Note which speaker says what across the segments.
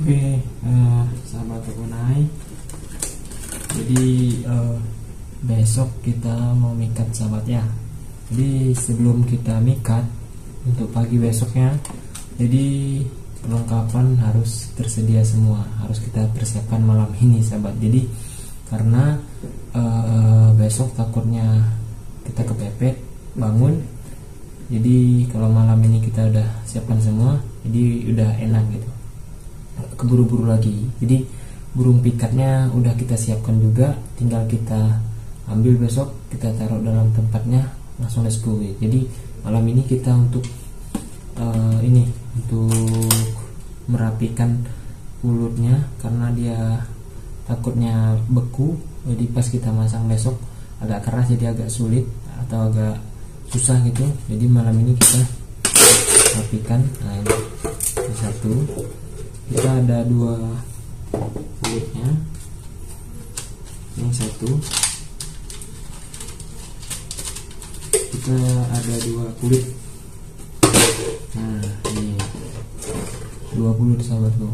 Speaker 1: Oke, sahabat Tokunai, jadi besok kita mau mikat sahabat ya. Jadi sebelum kita mikat untuk pagi besoknya, jadi perlengkapan harus tersedia semua, harus kita persiapkan malam ini sahabat. Jadi karena besok takutnya kita kepepet bangun, jadi kalau malam ini kita udah siapkan semua, jadi udah enak gitu, keburu-buru lagi. Jadi burung pikatnya udah kita siapkan juga, tinggal kita ambil besok, kita taruh dalam tempatnya, langsung let's go. Jadi malam ini kita untuk untuk merapikan ulutnya, karena dia takutnya beku, jadi pas kita masang besok agak keras, jadi agak sulit atau agak susah gitu. Jadi malam ini kita rapikan. Nah, ini satu, kita ada dua kulitnya, ini satu, kita ada dua kulit. Nah, ini dua kulit sahabatku.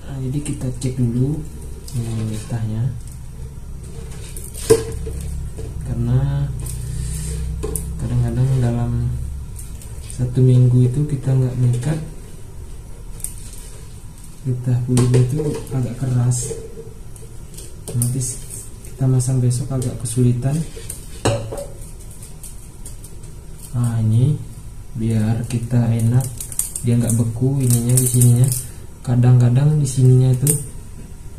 Speaker 1: Nah, jadi kita cek dulu getahnya, karena kadang-kadang dalam satu minggu itu kita nggak mikat, getah kulitnya itu agak keras, nanti kita masang besok agak kesulitan. Nah, ini biar kita enak, dia nggak beku ininya di sininya. Kadang-kadang di sininya itu,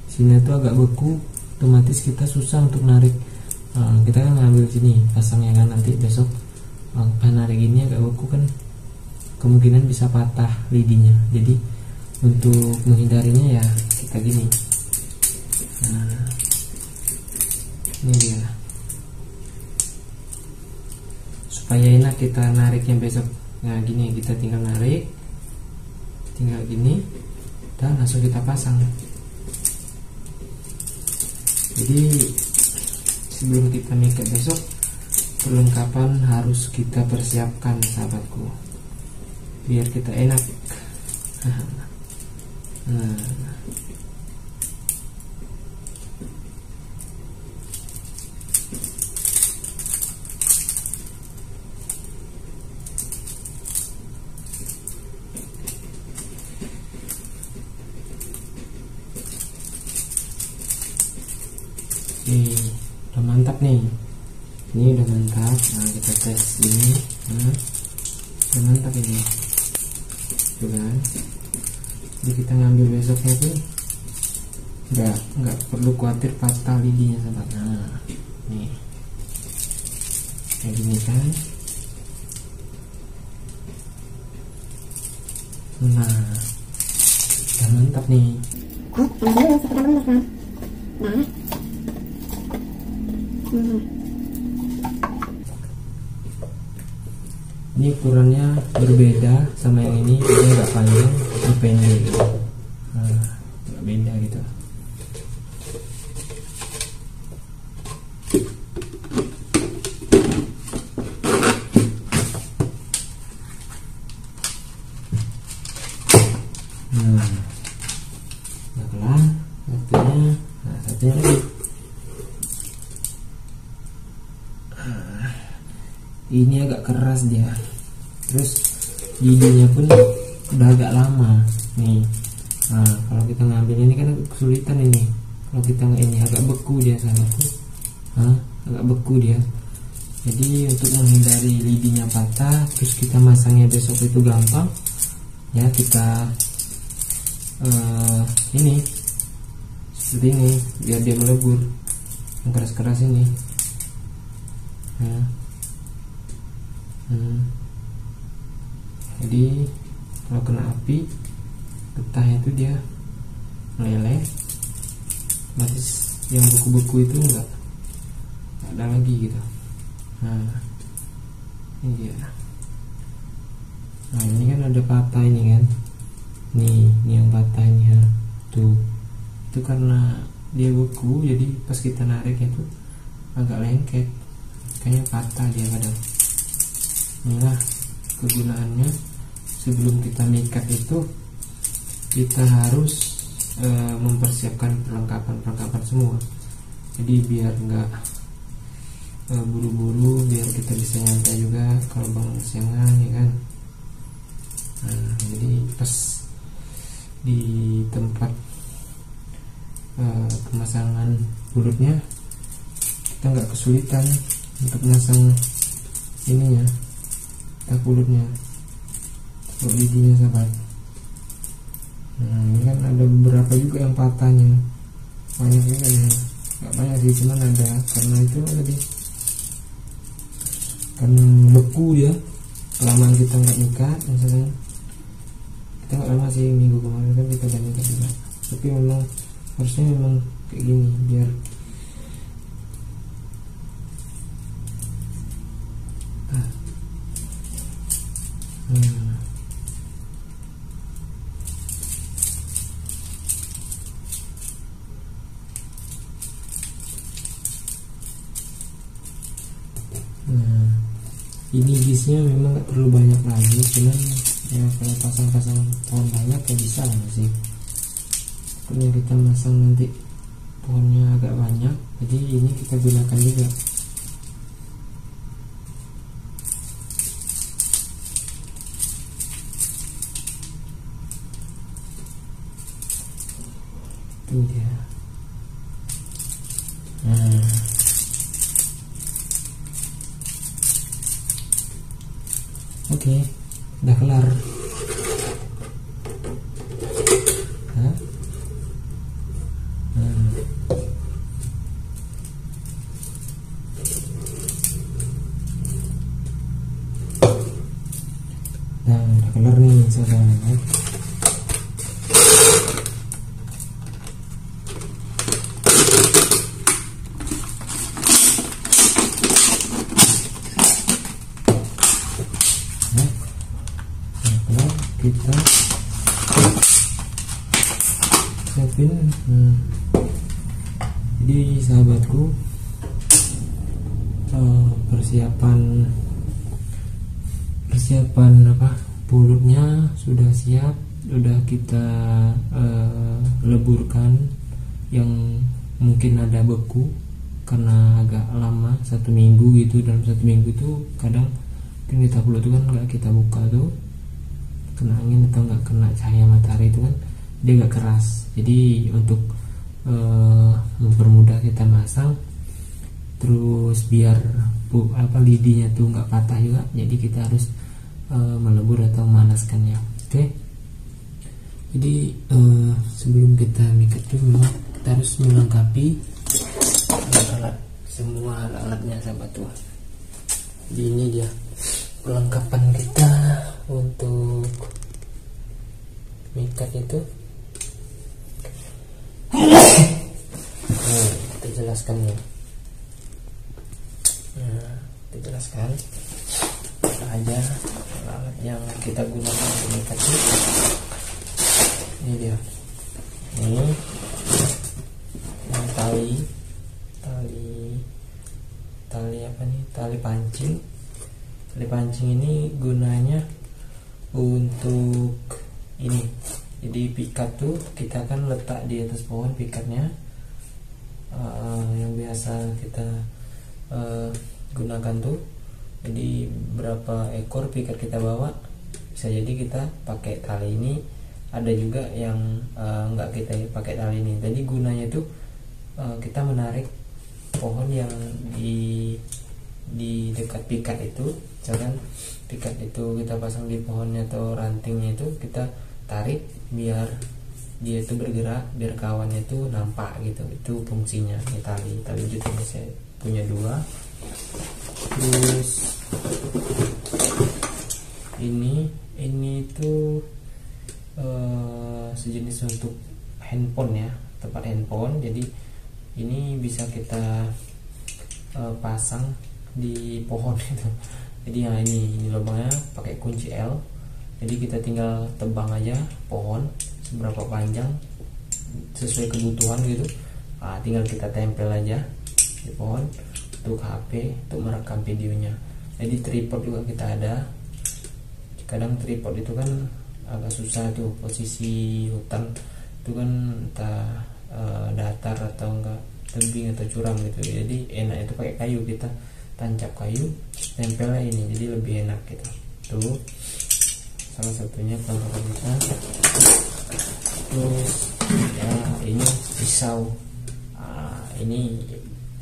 Speaker 1: sini itu agak beku, otomatis kita susah untuk narik. Nah, kita kan ngambil sini pasangnya kan, nanti besok pas narik ini agak beku kan, kemungkinan bisa patah lidinya. Jadi untuk menghindarinya ya kita gini. Nah, ini dia, supaya enak kita nariknya besok. Nah, gini, kita tinggal narik, tinggal gini, dan langsung kita pasang. Jadi sebelum kita mikat besok, perlengkapan harus kita persiapkan sahabatku, biar kita enak. Nah, ini udah mantap nih, ini udah mantap. Nah, kita tes ini. Nah, udah mantap ini, tuh kan. Jadi kita ngambil besoknya tuh nggak perlu khawatir patah lidinya sahabat. Nah, nih kayak gini kan. Nah, udah mantap nih. Ini ukurannya berbeda sama yang ini, dia nggak panjang, ini pendek gitu. Nah, nggak beda gitu. Nah, kelar satunya, nah satunya lagi. Ini agak keras dia, terus giginya pun udah agak lama nih. Nah, kalau kita ngambil ini kan kesulitan ini, kalau kita nggak ini agak beku dia sahabatku. Agak beku dia. Jadi untuk menghindari lidinya patah, terus kita masangnya besok itu gampang ya, kita ini seperti ini biar dia melebur, yang keras-keras ini ya. Jadi kalau kena api, getahnya itu dia meleleh, otomatis yang beku-beku itu nggak ada lagi gitu. Nah, ini dia. Nah, ini kan ada patah ini kan, ini yang patah ini ya. Tuh, itu karena dia beku, jadi pas kita narik itu agak lengket, kayaknya patah dia kadang. Inilah kegunaannya. Sebelum kita mikat itu kita harus mempersiapkan perlengkapan semua. Jadi biar nggak buru-buru, biar kita bisa nyantai juga kalau bangun siangan, ya kan. Nah, jadi pas di tempat pemasangan bulutnya kita nggak kesulitan untuk memasang ininya, tak bulutnya, untuk lidinya sahabat. Nah, ini kan ada beberapa juga yang patahnya, banyak juga ya, nggak banyak sih, cuman ada, karena itu lebih karena beku dia, kelamaan kita nggak nyikat, misalnya kita nggak lama sih, minggu kemarin kan kita udah nyikat juga, tapi memang harusnya memang kayak gini biar ini bisnya memang nggak perlu banyak lagi, cuman ya kalau pasang-pasang pohon banyak ya bisa lah sih. Pokoknya kita masang nanti pohonnya agak banyak, jadi ini kita gunakan juga. Itu dia. Nah, oke, udah kelar. Hah? Nah, udah kelar nih sahabat. Kita siapin. Jadi sahabatku, persiapan apa, bulutnya sudah siap, sudah kita leburkan. Yang mungkin ada beku karena agak lama, 1 minggu gitu. Dalam 1 minggu itu kadang kan kita bulut itu kan nggak kita buka tuh, kena angin atau nggak kena cahaya matahari itu kan dia agak keras. Jadi untuk mempermudah kita masang, terus biar lidinya tuh nggak patah juga, jadi kita harus melebur atau memanaskannya. Oke. Jadi sebelum kita mikat tuh memang kita harus melengkapi semua alat-alatnya sahabat tuh. Jadi ini dia perlengkapan kita untuk mikat itu. Kita jelaskan ya. Kita jelaskan apa aja alat yang kita gunakan untuk mikat itu. Ini dia. Ini yang tali apa nih? Tali pancing. Tali pancing ini gunanya untuk ini. Jadi pikat tuh kita kan letak di atas pohon pikatnya, yang biasa kita gunakan tuh. Jadi berapa ekor pikat kita bawa, bisa jadi kita pakai tali ini. Ada juga yang nggak kita pakai tali ini. Jadi gunanya tuh kita menarik pohon yang di dekat pikat itu. Misalkan pikat itu kita pasang di pohonnya atau rantingnya itu, kita tarik biar dia itu bergerak, biar kawannya itu nampak gitu. Itu fungsinya ini tali jut ini saya punya 2. Terus ini tuh sejenis untuk handphone ya, tempat handphone. Jadi ini bisa kita pasang di pohon itu. Jadi yang ini lubangnya pakai kunci L. Jadi kita tinggal tebang aja pohon seberapa panjang sesuai kebutuhan gitu. Tinggal kita tempel aja di pohon. untuk HP untuk merekam videonya. Jadi tripod juga kita ada. Kadang tripod itu kan agak susah tuh, posisi hutan itu kan entah datar atau enggak tebing atau curam gitu. Jadi enak itu pakai kayu, kita tancap kayu tempelnya ini, jadi lebih enak gitu. Tuh salah satunya perlengkapan kita. Terus ya ini pisau. Ini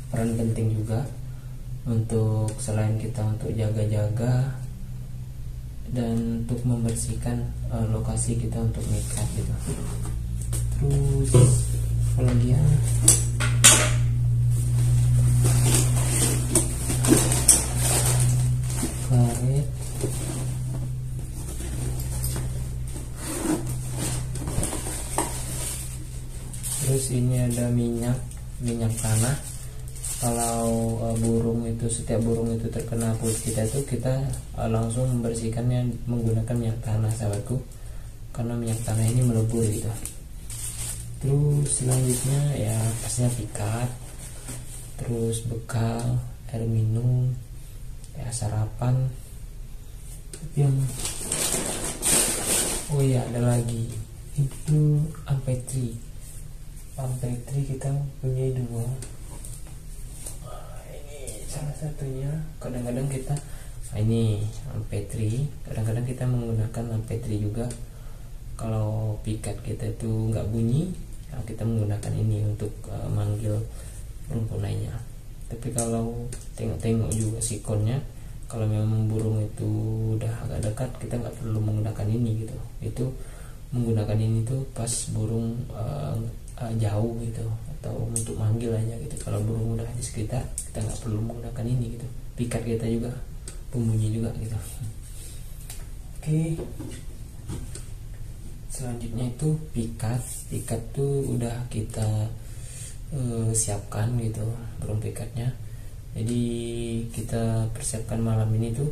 Speaker 1: peran penting juga untuk selain kita untuk jaga-jaga dan untuk membersihkan lokasi kita untuk mikat gitu. Terus apalagi ya, karet, terus ini ada minyak tanah. Kalau burung itu, setiap burung itu terkena kulit kita itu, kita langsung membersihkannya menggunakan minyak tanah sahabatku, karena minyak tanah ini melebur gitu. Terus selanjutnya ya pastinya pikat, terus bekal, air minum, ya sarapan. Oh iya, ada lagi itu ampetri kita punya dua. Salah satunya kadang-kadang kita ini ampetri, kadang-kadang kita menggunakan ampetri juga. Kalau pikat kita itu nggak bunyi, nah kita menggunakan ini untuk manggil burung lainnya. Tapi kalau tengok-tengok juga sikonnya, kalau memang burung itu udah agak dekat, kita nggak perlu menggunakan ini gitu. Itu menggunakan ini tuh pas burung jauh gitu, atau untuk manggil aja gitu. Kalau burung udah di sekitar, kita nggak perlu menggunakan ini gitu. Pikat kita juga pembunyi juga gitu. Oke. Selanjutnya itu pikat tuh udah kita siapkan gitu burung pikatnya. Jadi kita persiapkan malam ini tuh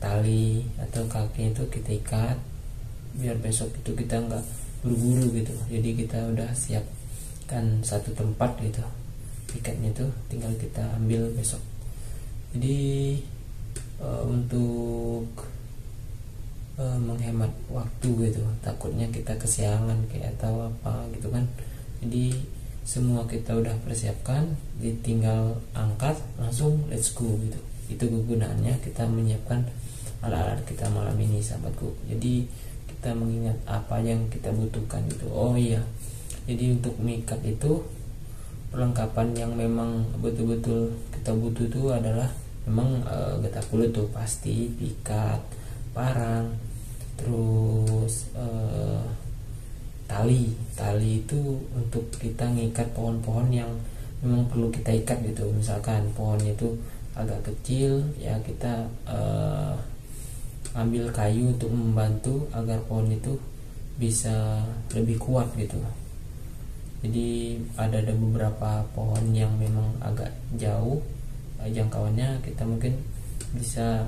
Speaker 1: tali atau kaki itu kita ikat biar besok itu kita nggak buru-buru gitu. Jadi kita udah siapkan satu tempat gitu, pikatnya itu tinggal kita ambil besok. Jadi untuk menghemat waktu gitu, takutnya kita kesiangan kayak atau apa gitu kan. Jadi semua kita udah persiapkan, tinggal angkat langsung let's go gitu. Itu kegunaannya kita menyiapkan alat-alat kita malam ini sahabatku. Jadi kita mengingat apa yang kita butuhkan gitu. Oh iya, jadi untuk mikat itu perlengkapan yang memang betul-betul kita butuh itu adalah memang getah kulit tuh pasti, pikat, parang, terus tali itu untuk kita ngikat pohon-pohon yang memang perlu kita ikat gitu. Misalkan pohon itu agak kecil, ya kita ambil kayu untuk membantu agar pohon itu bisa lebih kuat gitu. Jadi ada beberapa pohon yang memang agak jauh jangkauannya, kita mungkin bisa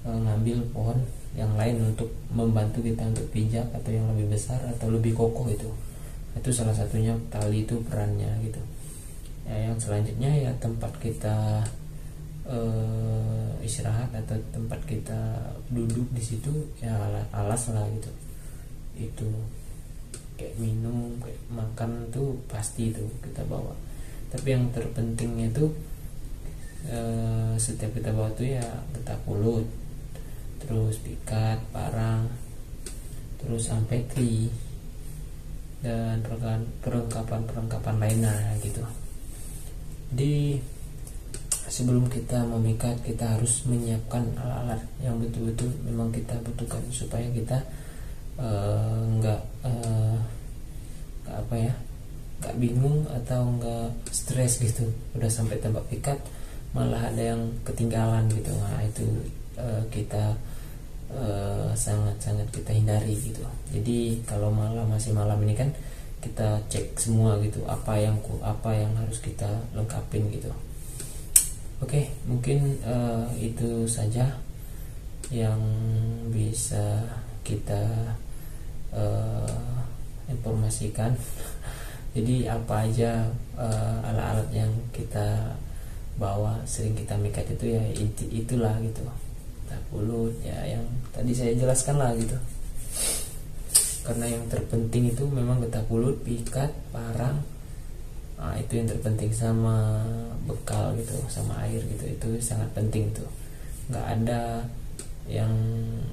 Speaker 1: ngambil pohon yang lain untuk membantu kita untuk pijak atau yang lebih besar atau lebih kokoh itu. Itu salah satunya tali itu perannya gitu. Ya, yang selanjutnya ya tempat kita istirahat atau tempat kita duduk di situ ya alas lah gitu. Itu kayak minum, kayak makan tuh pasti itu kita bawa. Tapi yang terpentingnya itu setiap kita bawa tuh ya getah kulit, terus pikat, parang, terus ampetri dan perlengkapan lainnya gitu. Di sebelum kita memikat, kita harus menyiapkan alat-alat yang betul-betul memang kita butuhkan supaya kita nggak bingung atau nggak stres gitu. Udah sampai tempat pikat malah ada yang ketinggalan gitu. Nah itu kita sangat-sangat kita hindari gitu. Jadi kalau masih malam ini kan kita cek semua gitu, apa yang harus kita lengkapin gitu. Oke, mungkin itu saja yang bisa kita informasikan. Jadi apa aja alat-alat yang kita bahwa sering kita mikat itu ya itulah gitu, getah pulut ya yang tadi saya jelaskan lah gitu. Karena yang terpenting itu memang getah pulut, pikat, parang, nah, itu yang terpenting, sama bekal gitu, sama air gitu, itu sangat penting tuh. Nggak ada yang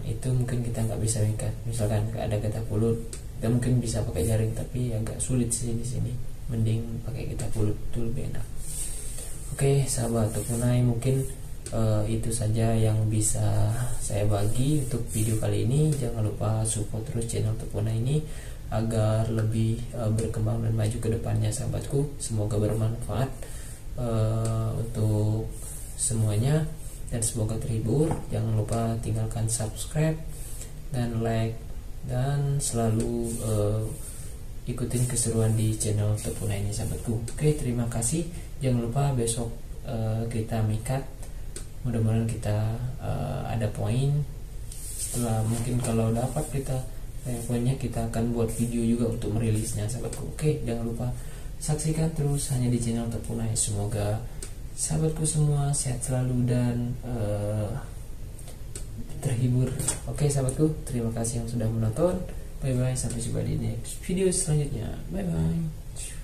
Speaker 1: itu mungkin kita nggak bisa mikat, misalkan nggak ada getah pulut, kita mungkin bisa pakai jaring, tapi agak sulit sih di sini. Mending pakai getah pulut, itu lebih enak. Oke, sahabat Tokunai, mungkin itu saja yang bisa saya bagi untuk video kali ini. Jangan lupa support terus channel Tokunai ini agar lebih berkembang dan maju ke depannya, sahabatku. Semoga bermanfaat untuk semuanya dan semoga terhibur. Jangan lupa tinggalkan subscribe dan like, dan selalu ikutin keseruan di channel Tokunai ini, sahabatku. Oke, terima kasih. Jangan lupa besok kita mikat. Mudah-mudahan kita ada poin. Setelah mungkin kalau dapat kita poinnya, kita akan buat video juga untuk merilisnya, sahabatku. Oke, jangan lupa saksikan terus hanya di channel Tokunai. Semoga sahabatku semua sehat selalu dan terhibur. Oke, sahabatku, terima kasih yang sudah menonton. Bye bye, sampai jumpa di next video selanjutnya. Bye bye.